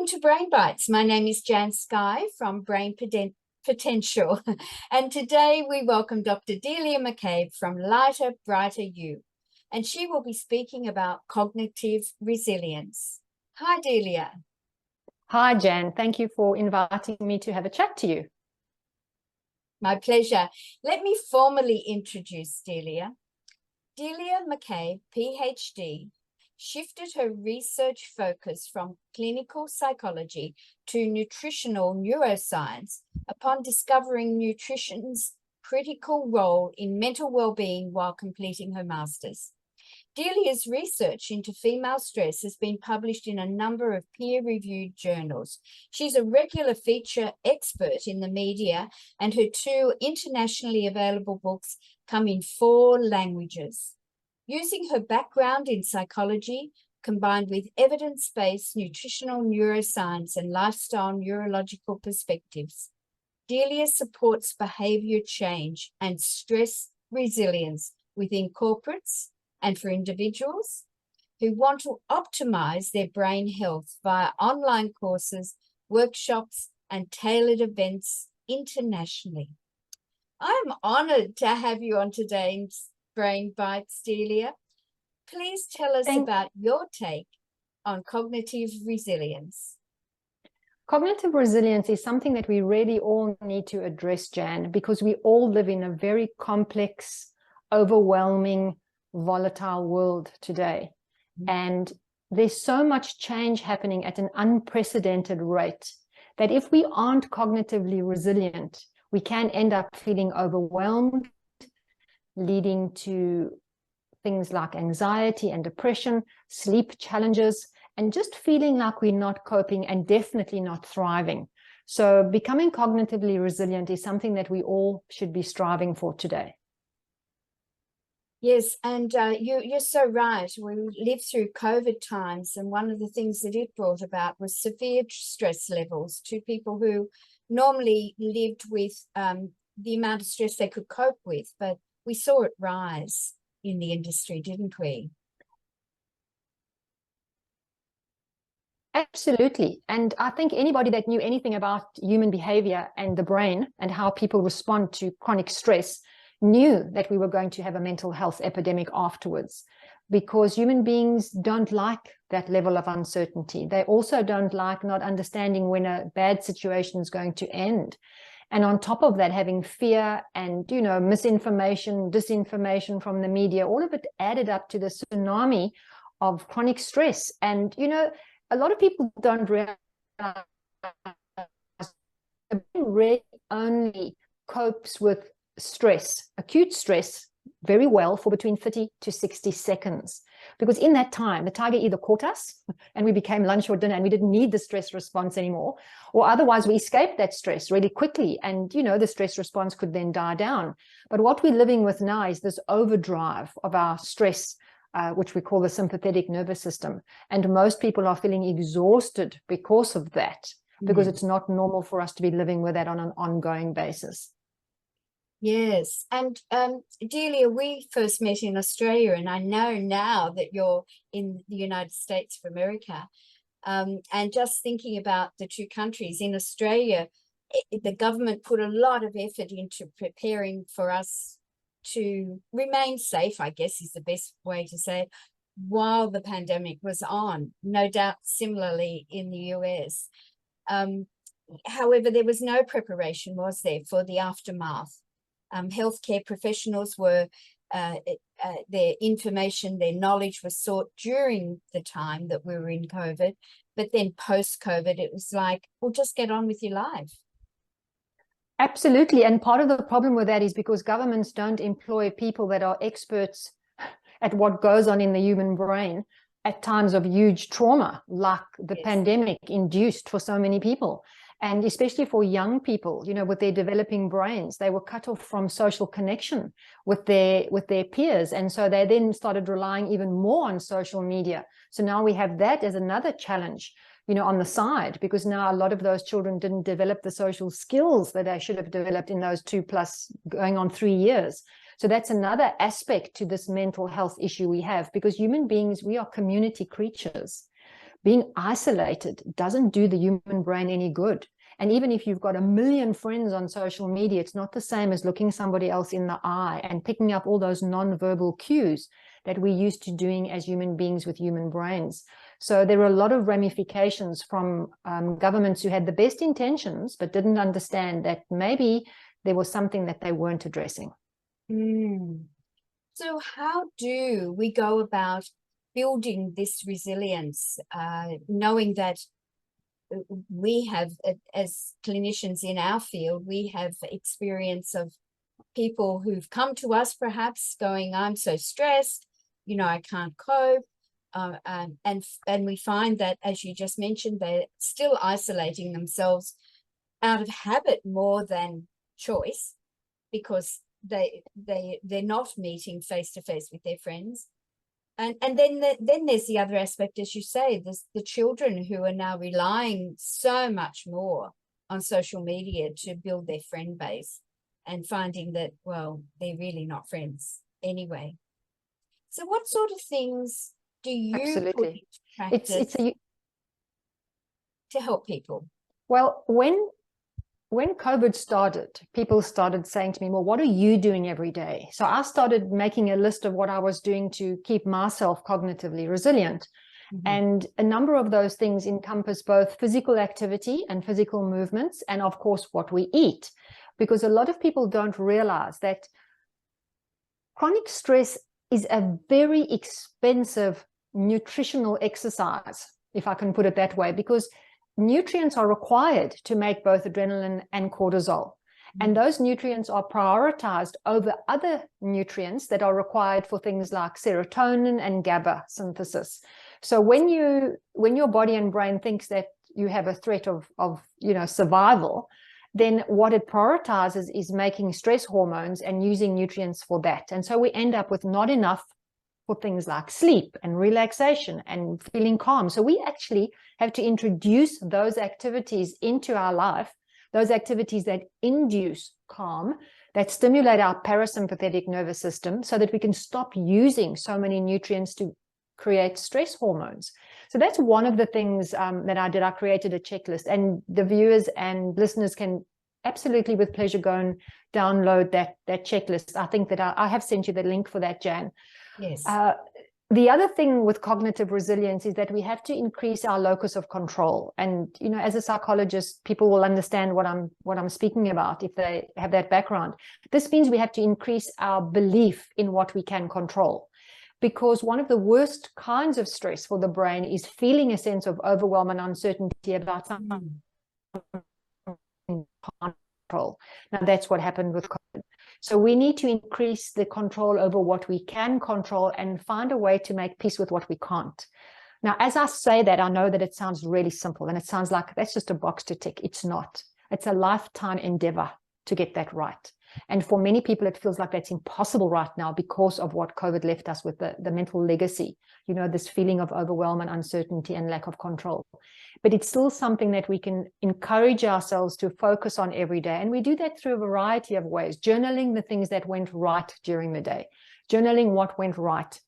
to Brain Bites. My name is Jan Skye from Brain Potential, and today we welcome Dr. Delia McCabe from Lighter, Brighter You, and she will be speaking about cognitive resilience. Hi, Delia. Hi, Jan. Thank you for inviting me to have a chat to you. My pleasure. Let me formally introduce Delia. Delia McCabe, PhD, shifted her research focus from clinical psychology to nutritional neuroscience upon discovering nutrition's critical role in mental well-being while completing her master's. Delia's research into female stress has been published in a number of peer-reviewed journals. She's a regular feature expert in the media, and her 2 internationally available books come in 4 languages. Using her background in psychology, combined with evidence-based nutritional neuroscience and lifestyle neurological perspectives, Delia supports behavior change and stress resilience within corporates and for individuals who want to optimize their brain health via online courses, workshops, and tailored events internationally. I'm honored to have you on today's Brain Bites, Delia. Please tell us about your take on cognitive resilience. Cognitive resilience is something that we really all need to address, Jan, because we all live in a very complex, overwhelming, volatile world today. And there's so much change happening at an unprecedented rate that if we aren't cognitively resilient, we can end up feeling overwhelmed, leading to things like anxiety and depression, sleep challenges, and just feeling like we're not coping and definitely not thriving. So becoming cognitively resilient is something that we all should be striving for today. Yes, and you're so right. We lived through COVID times, and one of the things that it brought about was severe stress levels to people who normally lived with the amount of stress they could cope with, but we saw it rise in the industry, didn't we? Absolutely. And I think anybody that knew anything about human behavior and the brain and how people respond to chronic stress knew that we were going to have a mental health epidemic afterwards, because human beings don't like that level of uncertainty. They also don't like not understanding when a bad situation is going to end. And on top of that, having fear and, misinformation, disinformation from the media, all of it added up to the tsunami of chronic stress. And, a lot of people don't realize the brain really only copes with stress, acute stress, very well for between 30 to 60 seconds. Because in that time, the tiger either caught us and we became lunch or dinner and we didn't need the stress response anymore, or otherwise we escaped that stress really quickly and, the stress response could then die down. But what we're living with now is this overdrive of our stress, which we call the sympathetic nervous system. And most people are feeling exhausted because of that, because it's not normal for us to be living with that on an ongoing basis. Yes, and Delia, we first met in Australia, and I know now that you're in the United States of America. And just thinking about the 2 countries, in Australia, the government put a lot of effort into preparing for us to remain safe, I guess is the best way to say it, while the pandemic was on. No doubt similarly in the US. However, there was no preparation, was there, for the aftermath? Healthcare professionals were, their information, their knowledge was sought during the time that we were in COVID, but then post-COVID, it was like, well, just get on with your life. Absolutely. And part of the problem with that is because governments don't employ people that are experts at what goes on in the human brain at times of huge trauma, like the pandemic induced for so many people. And especially for young people, with their developing brains, they were cut off from social connection with their peers. And so they then started relying even more on social media. So now we have that as another challenge, on the side, because now a lot of those children didn't develop the social skills that they should have developed in those 2+ going on 3 years. So that's another aspect to this mental health issue we have, because human beings, we are community creatures. being isolated doesn't do the human brain any good. And even if you've got 1 million friends on social media, it's not the same as looking somebody else in the eye and picking up all those non-verbal cues that we're used to doing as human beings with human brains. So there are a lot of ramifications from governments who had the best intentions, but didn't understand that maybe there was something that they weren't addressing. So how do we go about building this resilience, knowing that we have, as clinicians in our field, we have experience of people who've come to us perhaps going, I'm so stressed, you know, I can't cope. And we find that, as you just mentioned, they're still isolating themselves out of habit more than choice, because they're not meeting face to face with their friends. And then there's the other aspect, as you say, there's the children who are now relying so much more on social media to build their friend base, and finding that, well, they're really not friends anyway. So what sort of things do you put into practice to help people? Well, when COVID started, people started saying to me, well, what are you doing every day? So I started making a list of what I was doing to keep myself cognitively resilient. And a number of those things encompass both physical activity and physical movements, and of course, what we eat. Because a lot of people don't realize that chronic stress is a very expensive nutritional exercise, if I can put it that way, because nutrients are required to make both adrenaline and cortisol. And those nutrients are prioritized over other nutrients that are required for things like serotonin and GABA synthesis. So when your body and brain thinks that you have a threat of survival, then what it prioritizes is making stress hormones and using nutrients for that. And so we end up with not enough for things like sleep and relaxation and feeling calm. So we actually have to introduce those activities into our life, those activities that induce calm, that stimulate our parasympathetic nervous system, so that we can stop using so many nutrients to create stress hormones. So that's one of the things that I did. I created a checklist, and the viewers and listeners can absolutely with pleasure go and download that checklist. I think that I have sent you the link for that, Jan. Yes. The other thing with cognitive resilience is that we have to increase our locus of control. And, you know, as a psychologist, people will understand what I'm speaking about if they have that background. This means we have to increase our belief in what we can control. Because one of the worst kinds of stress for the brain is feeling a sense of overwhelm and uncertainty about something control. Now, that's what happened with COVID. So we need to increase the control over what we can control and find a way to make peace with what we can't. Now, as I say that, I know that it sounds really simple and it sounds like that's just a box to tick. It's not. It's a lifetime endeavor to get that right. And for many people, it feels like that's impossible right now because of what COVID left us with, the mental legacy, you know, this feeling of overwhelm and uncertainty and lack of control. But it's still something that we can encourage ourselves to focus on every day. And we do that through a variety of ways. Journaling the things that went right during the day. Journaling what went right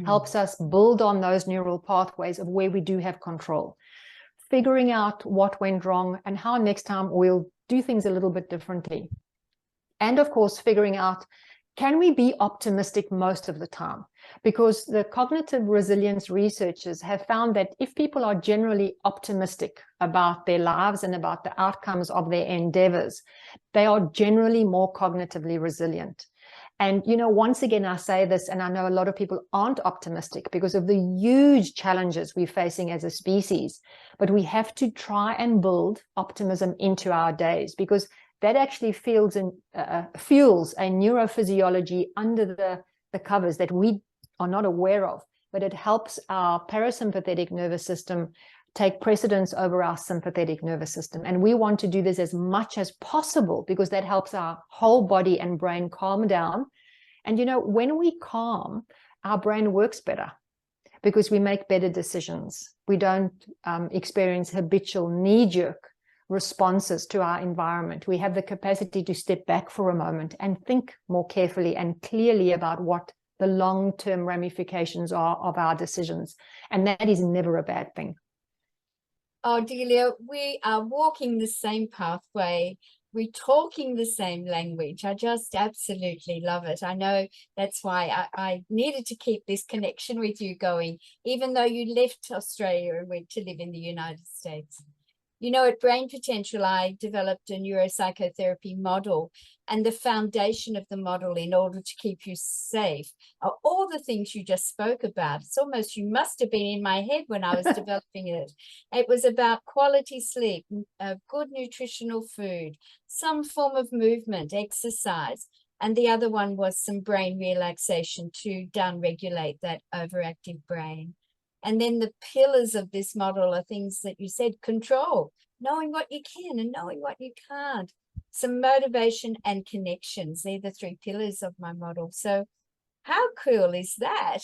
helps us build on those neural pathways of where we do have control. Figuring out what went wrong and how next time we'll do things a little bit differently. And of course, figuring out, can we be optimistic most of the time? Because the cognitive resilience researchers have found that if people are generally optimistic about their lives and about the outcomes of their endeavors, they are generally more cognitively resilient. And, you know, once again, I say this, and I know a lot of people aren't optimistic because of the huge challenges we're facing as a species, but we have to try and build optimism into our days, because that actually fuels a neurophysiology under the covers that we are not aware of, but it helps our parasympathetic nervous system take precedence over our sympathetic nervous system. And we want to do this as much as possible because that helps our whole body and brain calm down. And, you know, when we calm, our brain works better because we make better decisions. We don't experience habitual knee-jerk responses to our environment. We have the capacity to step back for a moment and think more carefully and clearly about what the long-term ramifications are of our decisions. And that is never a bad thing. Oh, Delia, we are walking the same pathway. We're talking the same language. I just absolutely love it. I know that's why I needed to keep this connection with you going, even though you left Australia and went to live in the United States. You know, at Brain Potential, I developed a neuropsychotherapy model, and the foundation of the model in order to keep you safe are all the things you just spoke about. It's almost, you must have been in my head when I was developing it. It was about quality sleep, good nutritional food, some form of movement, exercise, and the other one was some brain relaxation to downregulate that overactive brain. And then the pillars of this model are things that you said: control, knowing what you can and knowing what you can't, some motivation and connections. They're the three pillars of my model. So how cool is that?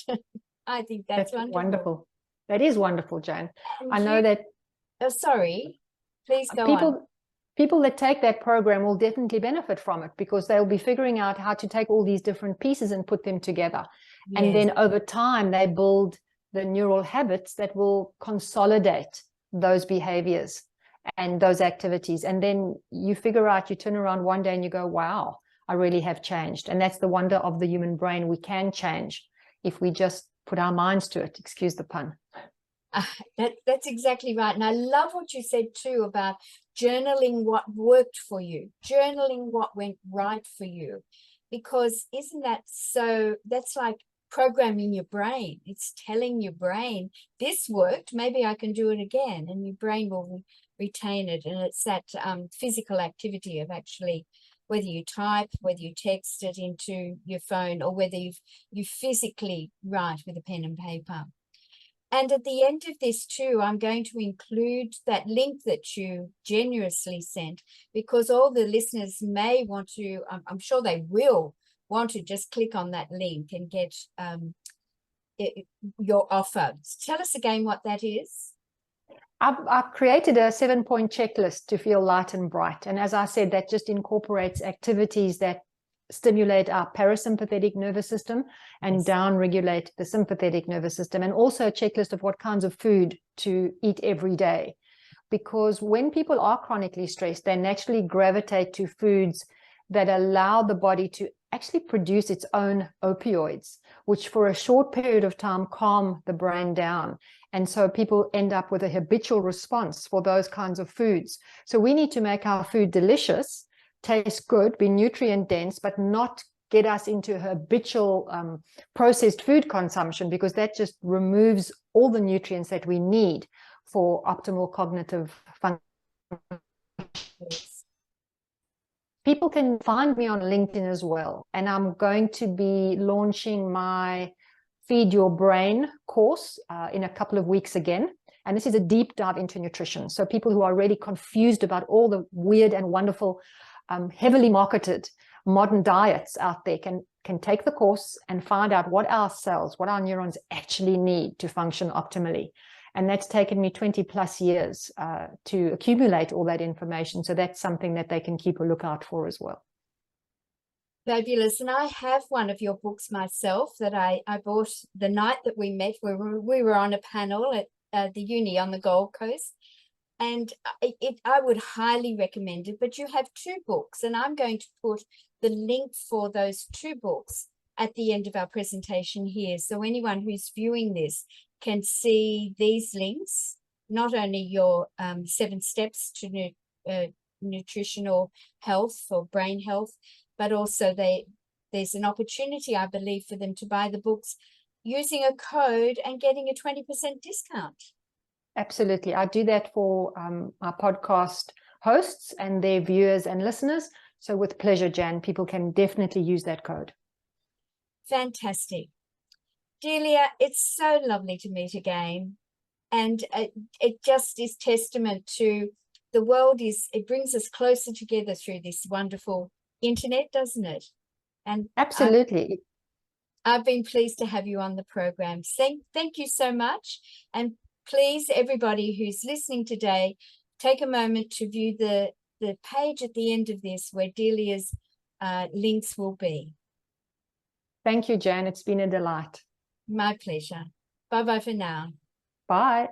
I think that's wonderful. That is wonderful, Jane. And I know that. Oh, sorry, please go on. People that take that program will definitely benefit from it, because they'll be figuring out how to take all these different pieces and put them together. Yes. And then over time, they build the neural habits that will consolidate those behaviors and those activities. And then you figure out, you turn around one day and you go, wow, I really have changed. And that's the wonder of the human brain. We can change if we just put our minds to it. Excuse the pun. That's exactly right. And I love what you said too about journaling what worked for you, journaling what went right for you, because isn't that so? That's like programming your brain. It's telling your brain, this worked, maybe I can do it again, and your brain will retain it. And it's that physical activity of actually, whether you type, whether you text it into your phone, or whether you physically write with a pen and paper. And at the end of this too, I'm going to include that link that you generously sent, because all the listeners may want to, I'm sure they will want to just click on that link and get your offer. Tell us again what that is. I've created a 7-point checklist to feel light and bright. And as I said, that just incorporates activities that stimulate our parasympathetic nervous system and down-regulate the sympathetic nervous system, and also a checklist of what kinds of food to eat every day. Because when people are chronically stressed, they naturally gravitate to foods that allow the body to actually produce its own opioids, which for a short period of time calm the brain down. And so people end up with a habitual response for those kinds of foods. So we need to make our food delicious, taste good, be nutrient dense, but not get us into habitual processed food consumption, because that just removes all the nutrients that we need for optimal cognitive function. People can find me on LinkedIn as well. And I'm going to be launching my Feed Your Brain course in a couple of weeks again. And this is a deep dive into nutrition. So people who are really confused about all the weird and wonderful, heavily marketed modern diets out there can take the course and find out what our cells, what our neurons actually need to function optimally. And that's taken me 20 plus years to accumulate all that information. So that's something that they can keep a lookout for as well. Fabulous. And I have one of your books myself that I bought the night that we met. We were on a panel at the uni on the Gold Coast. And I would highly recommend it. But you have 2 books, and I'm going to put the link for those 2 books at the end of our presentation here. So anyone who's viewing this can see these links, not only your 7 steps to nutritional health for brain health, but also there's an opportunity, I believe, for them to buy the books using a code and getting a 20% discount. Absolutely. I do that for our podcast hosts and their viewers and listeners. So with pleasure, Jan, people can definitely use that code. Fantastic. Delia, it's so lovely to meet again. And it just is testament to the world. It brings us closer together through this wonderful internet, doesn't it? And absolutely. I've been pleased to have you on the program. Thank you so much. And please, everybody who's listening today, take a moment to view the page at the end of this where Delia's links will be. Thank you, Jan. It's been a delight. My pleasure. Bye-bye for now. Bye.